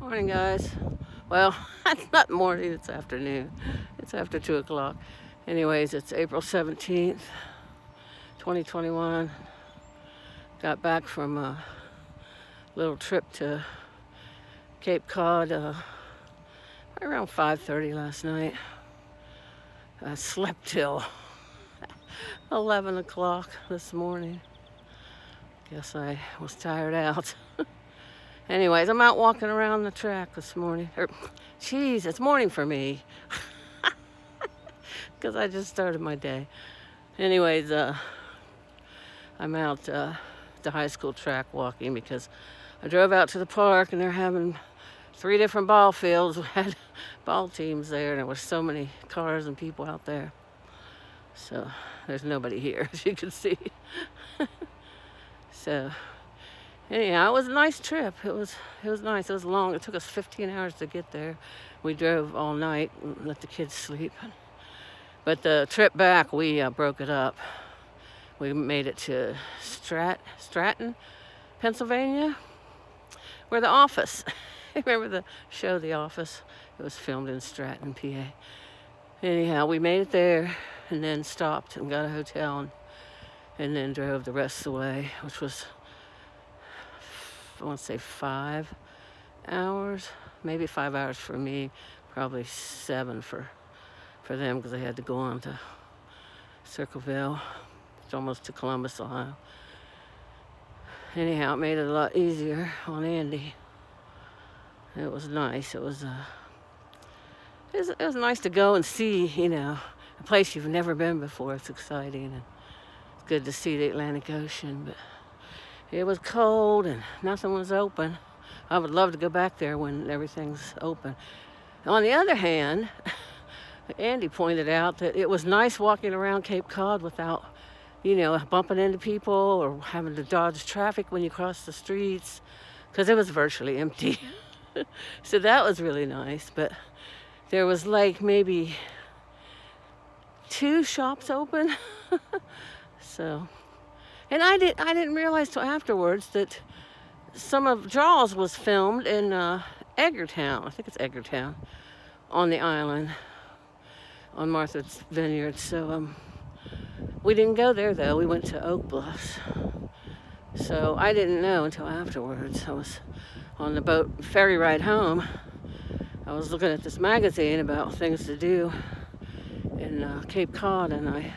Morning, guys. Well, it's not morning, it's afternoon. It's after 2 o'clock. Anyways, it's April 17th, 2021. Got back from a little trip to Cape Cod around 5:30 last night. I slept till 11 o'clock this morning. Guess I was tired out. Anyways, I'm out walking around the track this morning. Geez, it's morning for me. Because I just started my day. Anyways, I'm out the high school track walking because I drove out to the park and they're having 3 different ball fields. We had ball teams there and there were so many cars and people out there. So there's nobody here, as you can see. So anyhow, it was a nice trip. It was nice. It was long. It took us 15 hours to get there. We drove all night and let the kids sleep. But the trip back, we broke it up. We made it to Stratton, Pennsylvania, where The Office. Remember the show The Office? It was filmed in Stratton, PA. Anyhow, we made it there and then stopped and got a hotel and then drove the rest of the way, which was, I want to say 5 hours, maybe 5 hours for me, probably 7 for them because they had to go on to Circleville. It's almost to Columbus, Ohio. Anyhow, it made it a lot easier on Andy. It was nice. It was nice to go and see, a place you've never been before. It's exciting and it's good to see the Atlantic Ocean, but it was cold and nothing was open. I would love to go back there when everything's open. On the other hand, Andy pointed out that it was nice walking around Cape Cod without, bumping into people or having to dodge traffic when you cross the streets, because it was virtually empty. So that was really nice, but there was like maybe 2 shops open. So, and I didn't realize till afterwards that some of Jaws was filmed in Edgartown. I think it's Edgartown on the island on Martha's Vineyard. So we didn't go there though. We went to Oak Bluffs. So I didn't know until afterwards. I was on the boat ferry ride home. I was looking at this magazine about things to do in Cape Cod, and I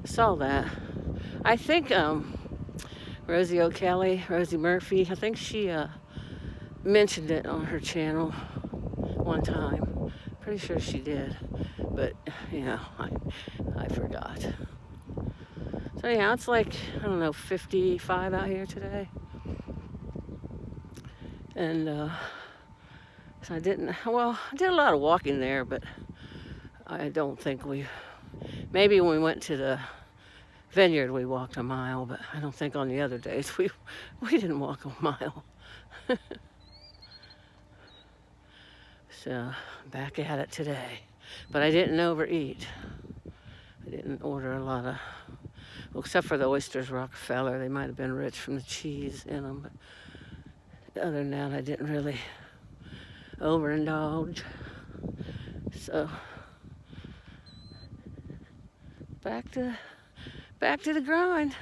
saw that. I think Rosie Murphy, I think she mentioned it on her channel one time. Pretty sure she did, but I forgot. So yeah, it's like, 55 out here today. And so I did a lot of walking there, but I don't think maybe when we went to the vineyard we walked a mile, but I don't think on the other days we didn't walk a mile. So back at it today, but I didn't overeat. I didn't order a lot except for the oysters Rockefeller. They might have been rich from the cheese in them, but other than that I didn't really overindulge. So back to the grind.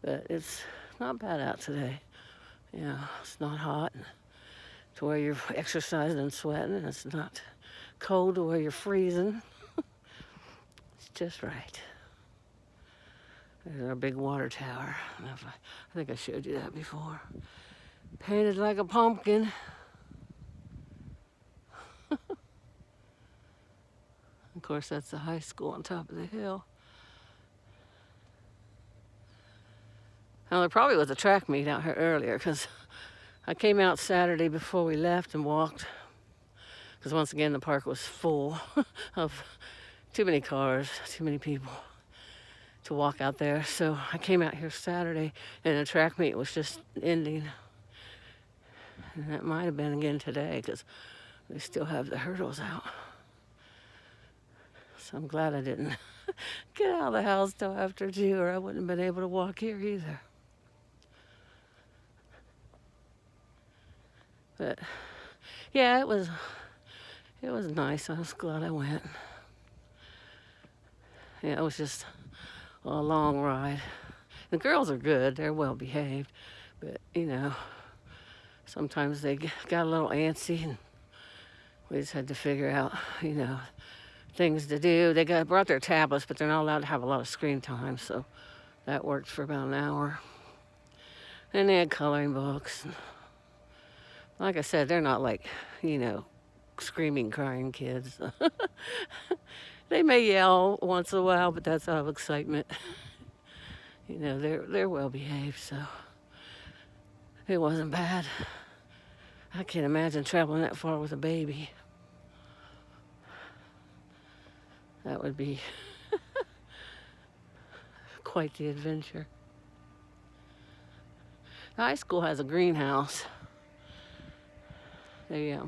But it's not bad out today. It's not hot to where you're exercising and sweating, and it's not cold to where you're freezing. It's just right. There's our big water tower. I think I showed you that before. Painted like a pumpkin. Of course, that's the high school on top of the hill. Now, there probably was a track meet out here earlier because I came out Saturday before we left and walked, because once again the park was full of too many cars, too many people to walk out there. So I came out here Saturday and the track meet was just ending. And that might have been again today because they still have the hurdles out. So I'm glad I didn't get out of the house till after 2, or I wouldn't have been able to walk here either. But yeah, it was nice. I was glad I went. Yeah, it was just a long ride. The girls are good. They're well behaved. But, sometimes they got a little antsy, and we just had to figure out, things to do. They brought their tablets, but they're not allowed to have a lot of screen time, so that worked for about an hour. And they had coloring books. Like I said, they're not like, screaming, crying kids. They may yell once in a while, but that's out of excitement. They're well behaved, so it wasn't bad. I can't imagine traveling that far with a baby. That would be quite the adventure. The high school has a greenhouse. They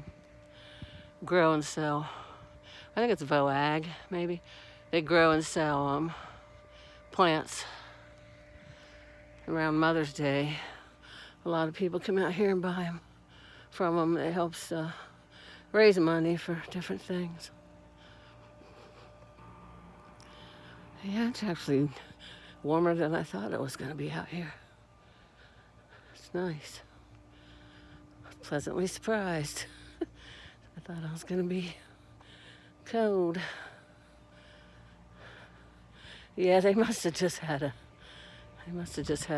grow and sell. I think it's Voag, maybe. They grow and sell plants around Mother's Day. A lot of people come out here and buy them from them. It helps raise money for different things. Yeah, it's actually warmer than I thought it was going to be out here. It's nice. I was pleasantly surprised. I thought I was going to be cold. Yeah, they must have just had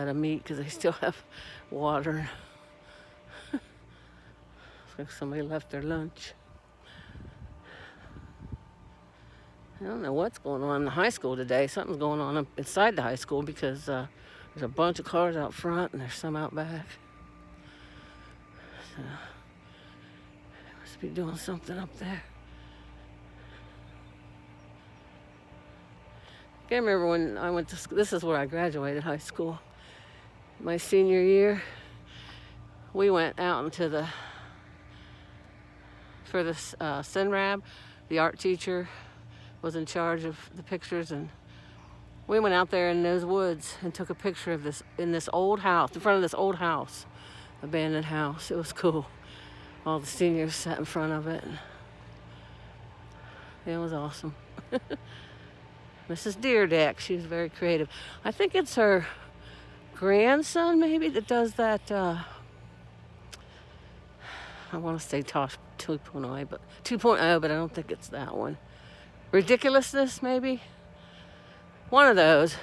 a meet because they still have water. It's like somebody left their lunch. I don't know what's going on in the high school today. Something's going on inside the high school because there's a bunch of cars out front and there's some out back. So, they must be doing something up there. I can't remember when I went to school. This is where I graduated high school. My senior year, we went out for the CNRAB. The art teacher was in charge of the pictures, and we went out there in those woods and took a picture of in this old house, in front of this old house, abandoned house. It was cool. All the seniors sat in front of it. It was awesome. Mrs. Deerdeck, she was very creative. I think it's her grandson, maybe, that does that. I want to say Tosh 2.0, but I don't think it's that one. Ridiculousness, maybe. One of those.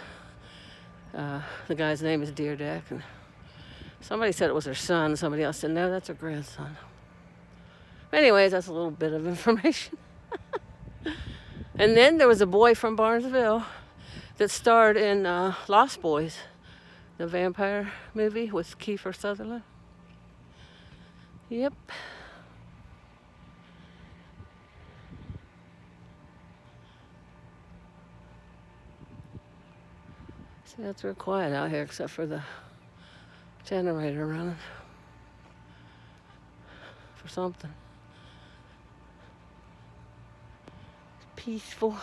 The guy's name is Deerdeck, and somebody said it was her son. Somebody else said no, that's her grandson. Anyways, that's a little bit of information. And then there was a boy from Barnesville that starred in Lost Boys, the vampire movie with Kiefer Sutherland. Yep. See, it's real quiet out here except for the generator running for something. Peaceful.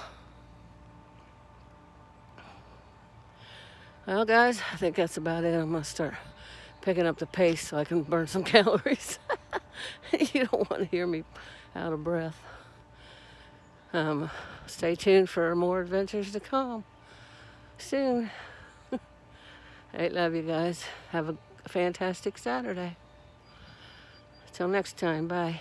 Well, guys, I think that's about it. I'm going to start picking up the pace so I can burn some calories. You don't want to hear me out of breath. Stay tuned for more adventures to come soon. I love you guys. Have a fantastic Saturday. Till next time. Bye.